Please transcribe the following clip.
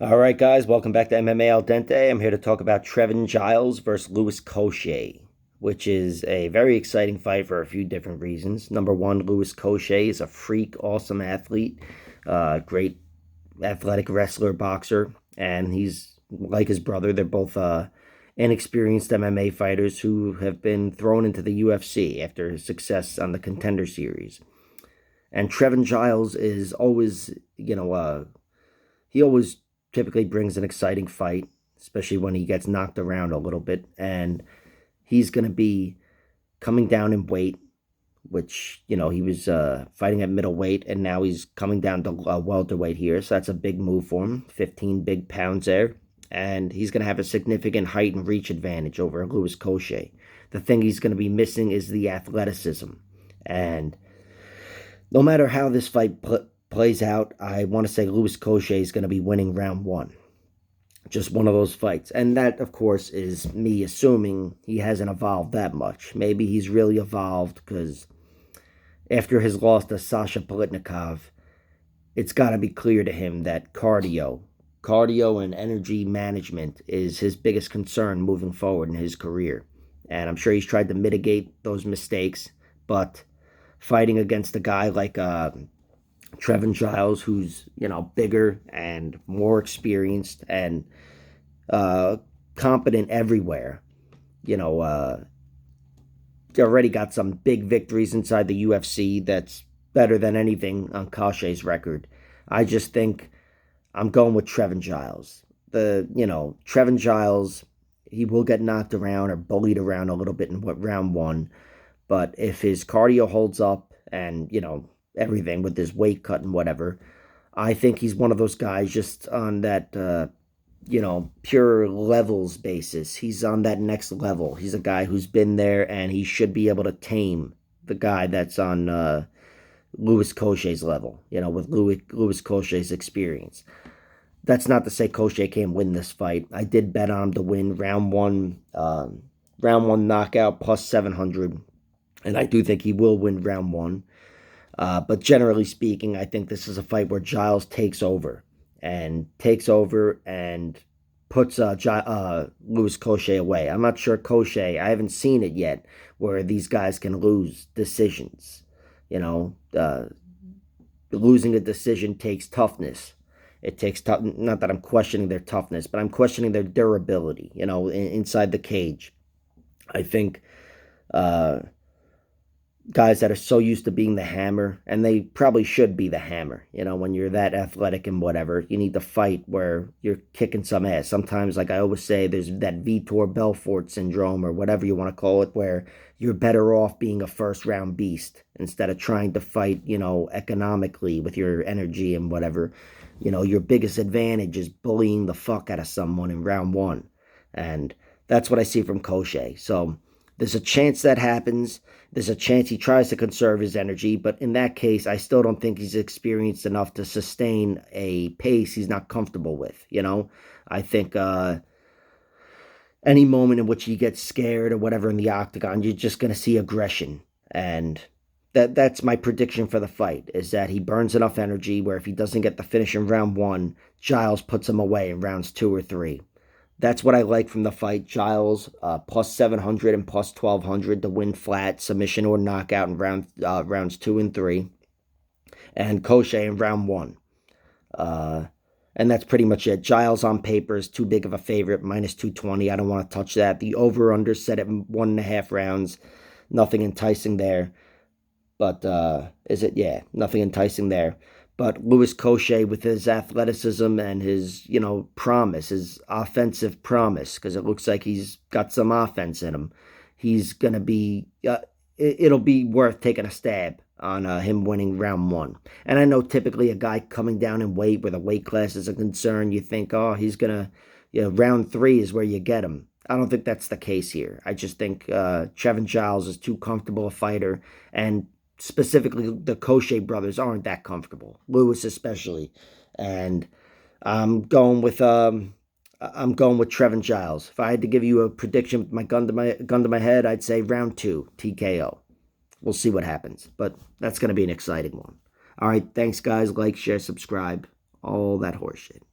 All right, guys, welcome back to MMA Al Dente. I'm here to talk about Trevin Giles versus Louis Cosce, which is a very exciting fight for a few different reasons. Number one, Louis Cosce is a freak, awesome athlete, great athletic wrestler, boxer, and he's like his brother. They're both inexperienced MMA fighters who have been thrown into the UFC after his success on the Contender Series. And Trevin Giles is always, he always typically brings an exciting fight, especially when he gets knocked around a little bit. And he's going to be coming down in weight, which, he was fighting at middleweight, and now he's coming down to welterweight here. So that's a big move for him, 15 big pounds there. And he's going to have a significant height and reach advantage over Louis Cosce. The thing he's going to be missing is the athleticism. And no matter how this fight plays out, I want to say Louis Cosce is going to be winning round one. Just one of those fights. And that, of course, is me assuming he hasn't evolved that much. Maybe he's really evolved because after his loss to Sasha Paletnikov, it's got to be clear to him that cardio and energy management is his biggest concern moving forward in his career. And I'm sure he's tried to mitigate those mistakes, but fighting against a guy like Trevin Giles, who's, bigger and more experienced and competent everywhere, already got some big victories inside the UFC that's better than anything on Cosce's record. I just think I'm going with Trevin Giles. Trevin Giles, he will get knocked around or bullied around a little bit in round one, but if his cardio holds up and, everything with his weight cut and whatever, I think he's one of those guys just on that, pure levels basis. He's on that next level. He's a guy who's been there, and he should be able to tame the guy that's on Louis Cosce's level, with Louis Cosce's experience. That's not to say Cosce can't win this fight. I did bet on him to win round one knockout plus 700, and I do think he will win round one. But generally speaking, I think this is a fight where Giles takes over and puts Louis Cosce away. I'm not sure Cosce, I haven't seen it yet, where these guys can lose decisions. Losing a decision takes toughness. It takes not that I'm questioning their toughness, but I'm questioning their durability, inside the cage. I think guys that are so used to being the hammer, and they probably should be the hammer, when you're that athletic and whatever, you need to fight where you're kicking some ass. Sometimes, like I always say, there's that Vitor Belfort syndrome, or whatever you want to call it, where you're better off being a first round beast instead of trying to fight, economically with your energy and whatever. Your biggest advantage is bullying the fuck out of someone in round one. And that's what I see from Cosce. So there's a chance that happens. There's a chance he tries to conserve his energy, but in that case, I still don't think he's experienced enough to sustain a pace he's not comfortable with, I think any moment in which he gets scared or whatever in the octagon, you're just going to see aggression. And that's my prediction for the fight, is that he burns enough energy where if he doesn't get the finish in round one, Giles puts him away in rounds 2 or 3. That's what I like from the fight. Giles, plus 700 and plus 1,200 to win flat, submission, or knockout in rounds 2 and 3. And Cosce in round 1. And that's pretty much it. Giles on paper is too big of a favorite, minus 220. I don't want to touch that. The over-under set at 1.5 rounds. Nothing enticing there. But, nothing enticing there. But Louis Cosce, with his athleticism and his, promise, his offensive promise, because it looks like he's got some offense in him, he's going to be, it'll be worth taking a stab on him winning round one. And I know typically a guy coming down in weight where the weight class is a concern, you think, oh, he's going to, round 3 is where you get him. I don't think that's the case here. I just think Trevin Giles is too comfortable a fighter, and specifically the Cosce brothers aren't that comfortable, Louis especially, and I'm going with Trevin Giles. If I had to give you a prediction with my gun to my head, I'd say round 2 TKO. We'll see what happens, but that's going to be an exciting one. All right, thanks guys. Like, share, subscribe, all that horse shit.